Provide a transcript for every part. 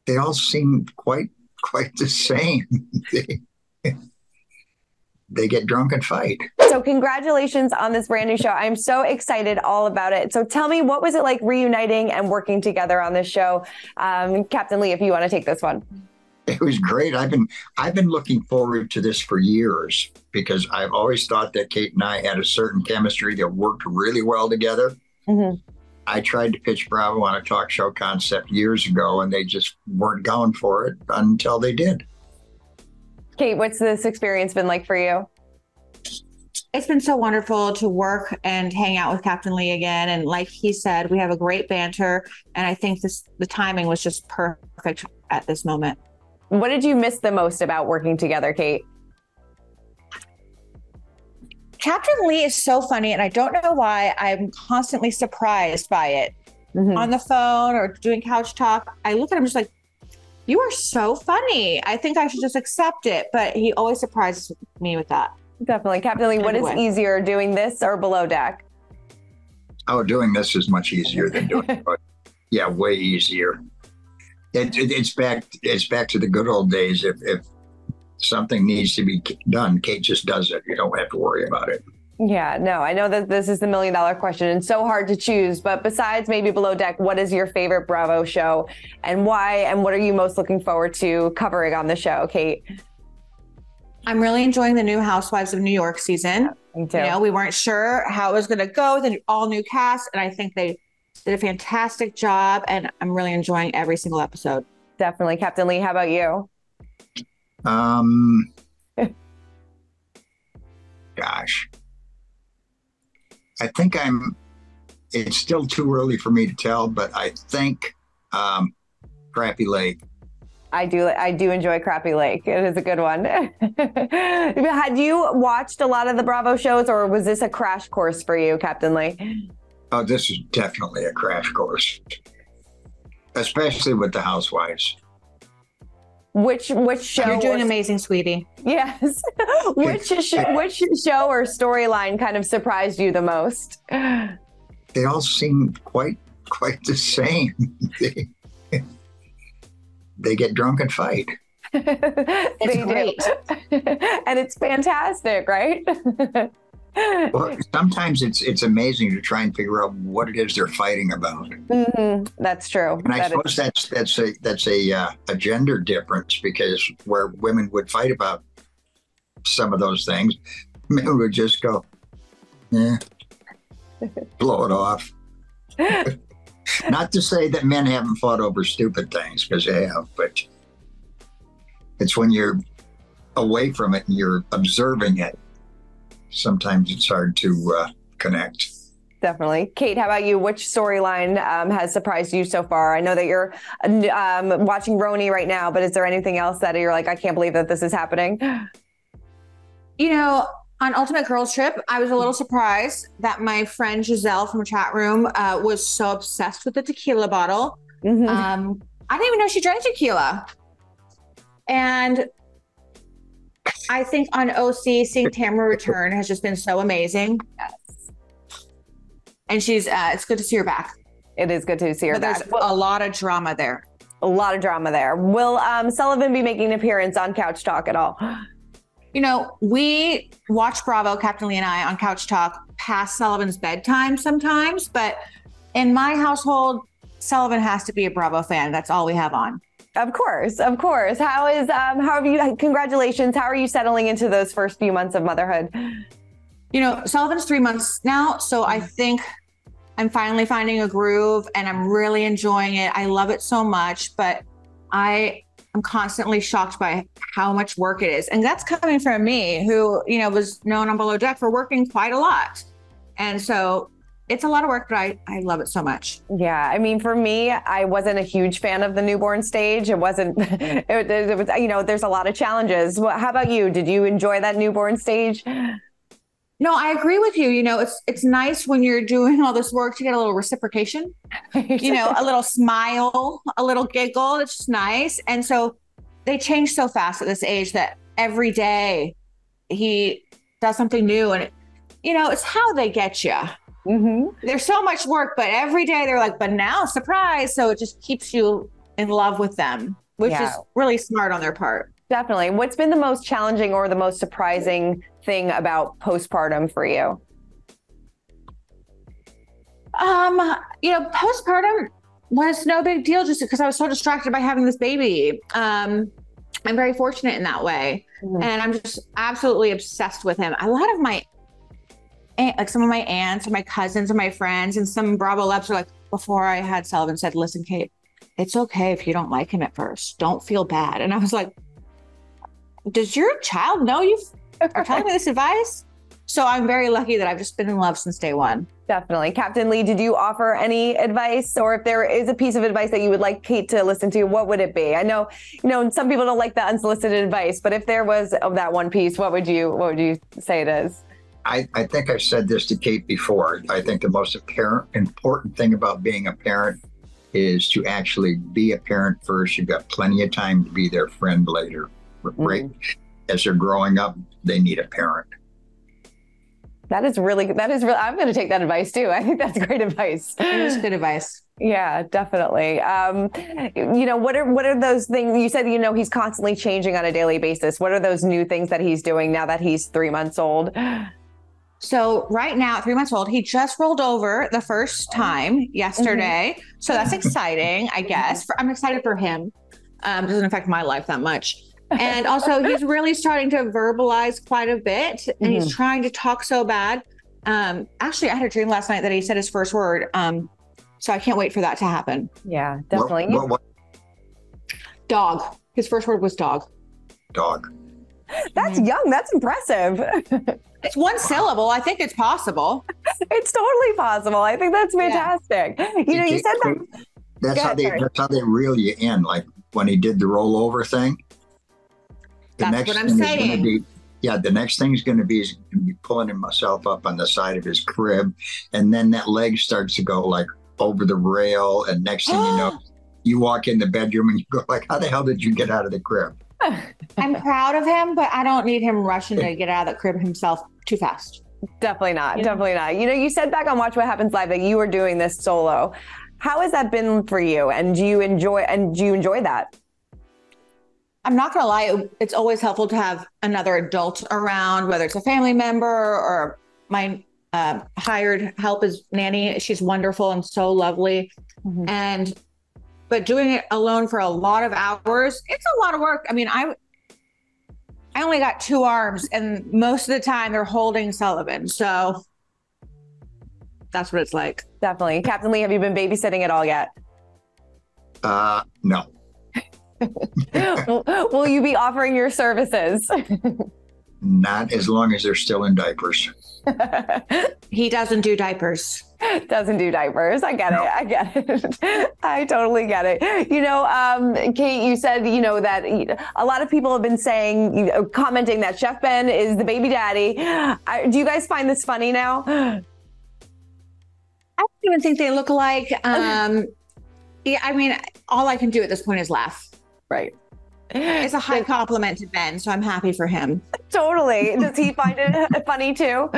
They all seem quite the same. They get drunk and fight. So congratulations on this brand new show. I'm so excited all about it. So tell me, what was it like reuniting and working together on this show? Captain Lee, if you want to take this one. It was great. I've been looking forward to this for years because I've always thought that Kate and I had a certain chemistry that worked really well together. Mm-hmm. I tried to pitch Bravo on a talk show concept years ago, and they just weren't going for it until they did. Kate, what's this experience been like for you? It's been so wonderful to work and hang out with Captain Lee again. And like he said, we have a great banter. And I think the timing was just perfect at this moment. What did you miss the most about working together, Kate? Captain Lee is so funny, and I don't know why I'm constantly surprised by it. Mm-hmm. On the phone or doing couch talk, I look at him just like, you are so funny. I think I should just accept it. But he always surprises me with that. Definitely. Captain Lee, what is easier, doing this or Below Deck? Oh, doing this is much easier than doing it. Yeah, way easier. It's back to the good old days. If something needs to be done, Kate just does it. You don't have to worry about it. Yeah, no, I know that this is the $1 million question and so hard to choose, but besides maybe Below Deck, what is your favorite Bravo show and why, and what are you most looking forward to covering on the show, Kate? I'm really enjoying the new Housewives of New York season. Me too. You know, we weren't sure how it was going to go, the all new cast, and I think they did a fantastic job, and I'm really enjoying every single episode. Definitely. Captain Lee, how about you? Gosh. I think it's still too early for me to tell, but I think Crappy Lake. I do enjoy Crappy Lake. It is a good one. Had you watched a lot of the Bravo shows, or was this a crash course for you, Captain Lee? Oh, this is definitely a crash course, especially with the Housewives. Which show? You're doing amazing, sweetie. Yes. Which show or storyline kind of surprised you the most? They all seem quite the same. They get drunk and fight. It's great. And it's fantastic, right? Well, sometimes it's amazing to try and figure out what it is they're fighting about. Mm-hmm. That's true. And I suppose that's a gender difference, because where women would fight about some of those things, men would just go, blow it off. Not to say that men haven't fought over stupid things, because they have, but it's when you're away from it and you're observing it, sometimes it's hard to connect. Definitely. Kate, how about you? Which storyline has surprised you so far? I know that you're watching Roni right now, but is there anything else that you're like, I can't believe that this is happening? You know, on Ultimate Girls Trip, I was a little surprised that my friend Giselle from a chat room was so obsessed with the tequila bottle. Mm-hmm. I didn't even know she drank tequila. And I think on OC, seeing Tamara return has just been so amazing. Yes. And she's, it's good to see her back. It is good to see her back. There's a lot of drama there. A lot of drama there. Will Sullivan be making an appearance on Couch Talk at all? You know, we watch Bravo, Captain Lee and I, on Couch Talk past Sullivan's bedtime sometimes, but in my household, Sullivan has to be a Bravo fan. That's all we have on. Of course, of course. How have you, congratulations. How are you settling into those first few months of motherhood? You know, Sullivan's 3 months now, so I think I'm finally finding a groove and I'm really enjoying it. I love it so much, but I'm constantly shocked by how much work it is. And that's coming from me, who, you know, was known on Below Deck for working quite a lot. And so it's a lot of work, but I love it so much. Yeah. I mean, for me, I wasn't a huge fan of the newborn stage. It wasn't, it was, you know, there's a lot of challenges. How about you? Did you enjoy that newborn stage? No, I agree with you. You know, it's nice when you're doing all this work to get a little reciprocation, you know, a little smile, a little giggle. It's just nice. And so they change so fast at this age that every day he does something new. And, you know, it's how they get you. Mm-hmm. There's so much work, but every day they're like, but now surprise. So it just keeps you in love with them, which is really smart on their part. Definitely. What's been the most challenging or the most surprising thing about postpartum for you? Postpartum was no big deal just because I was so distracted by having this baby. I'm very fortunate in that way. Mm-hmm. And I'm just absolutely obsessed with him. A lot of some of my aunts or my cousins or my friends and some Bravo Labs are like, before I had Sullivan, said, listen, Kate, it's okay if you don't like him at first. Don't feel bad. And I was like, does your child know you are telling me this advice? So I'm very lucky that I've just been in love since day one. Definitely. Captain Lee, did you offer any advice, or if there is a piece of advice that you would like Kate to listen to, what would it be? I know, some people don't like the unsolicited advice, but if there was of that one piece, what would you say it is? I think I've said this to Kate before. I think the most important thing about being a parent is to actually be a parent first. You've got plenty of time to be their friend later. Right? As they're growing up, they need a parent. That is really, I'm going to take that advice too. I think that's great advice. It is good advice. Yeah, definitely. What are those things you said, he's constantly changing on a daily basis. What are those new things that he's doing now that he's 3 months old? So right now, at 3 months old, he just rolled over the first time yesterday. Mm-hmm. So that's exciting, I guess. I'm excited for him. It doesn't affect my life that much. And also he's really starting to verbalize quite a bit, and he's trying to talk so bad. Actually, I had a dream last night that he said his first word. So I can't wait for that to happen. Yeah, definitely. What? Dog. His first word was dog. Dog. That's young. That's impressive. It's one syllable. I think it's possible. It's totally possible. I think that's fantastic. Yeah. You said that. That's how they reel you in. Like when he did the rollover thing. That's what I'm saying. The next thing is going to be pulling himself up on the side of his crib. And then that leg starts to go like over the rail. And next thing you know, you walk in the bedroom and you go like, how the hell did you get out of the crib? I'm proud of him, but I don't need him rushing to get out of the crib himself too fast. Definitely not. Definitely not. You said back on Watch What Happens Live that you were doing this solo. How has that been for you? And do you enjoy that? I'm not going to lie. It's always helpful to have another adult around, whether it's a family member or my hired help is nanny. She's wonderful and so lovely. Mm-hmm. But doing it alone for a lot of hours, it's a lot of work. I mean, I only got 2 arms, and most of the time they're holding Sullivan. So that's what it's like. Definitely. Captain Lee, have you been babysitting at all yet? No. Will you be offering your services? Not as long as they're still in diapers. He doesn't do diapers. Doesn't do diapers. I get it. I get it. I totally get it. Kate, you said, that a lot of people have been saying, commenting that Chef Ben is the baby daddy. Do you guys find this funny now? I don't even think they look alike. Yeah, I mean, all I can do at this point is laugh. Right. It's a high compliment to Ben, so I'm happy for him. Totally. Does he find it funny too?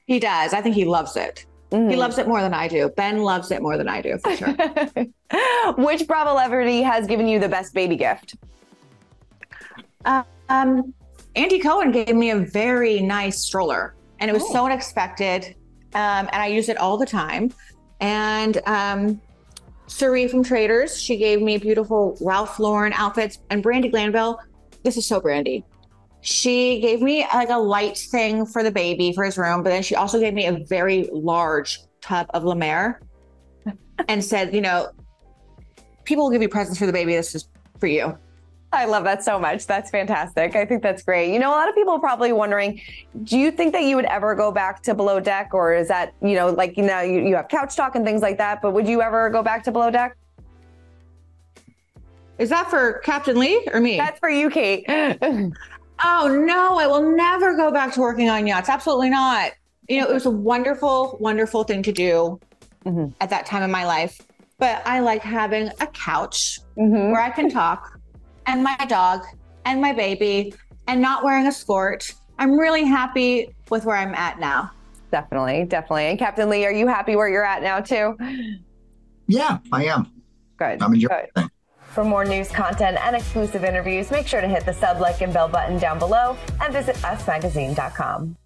He does. I think he loves it. Mm-hmm. He loves it more than I do. Ben loves it more than I do, for sure. Which Bravo celebrity has given you the best baby gift? Andy Cohen gave me a very nice stroller, and it was so unexpected. And I use it all the time. And Suri from Traders, she gave me beautiful Ralph Lauren outfits. And Brandy Glanville, this is so Brandy. She gave me like a light thing for the baby for his room, but then she also gave me a very large tub of La Mer and said, people will give you presents for the baby. This is for you. I love that so much. That's fantastic. I think that's great. A lot of people are probably wondering, do you think that you would ever go back to Below Deck, or is that, you have Couch Talk and things like that, but would you ever go back to Below Deck? Is that for Captain Lee or me? That's for you, Kate. Oh no, I will never go back to working on yachts. Absolutely not. It was a wonderful, wonderful thing to do at that time in my life, but I like having a couch where I can talk, and my dog and my baby, and not wearing a skirt. I'm really happy with where I'm at now. Definitely. And Captain Lee, are you happy where you're at now too? Yeah, I am. Good. I'm enjoying Good. it. For more news, content, and exclusive interviews, make sure to hit the sub, like, and bell button down below and visit usmagazine.com.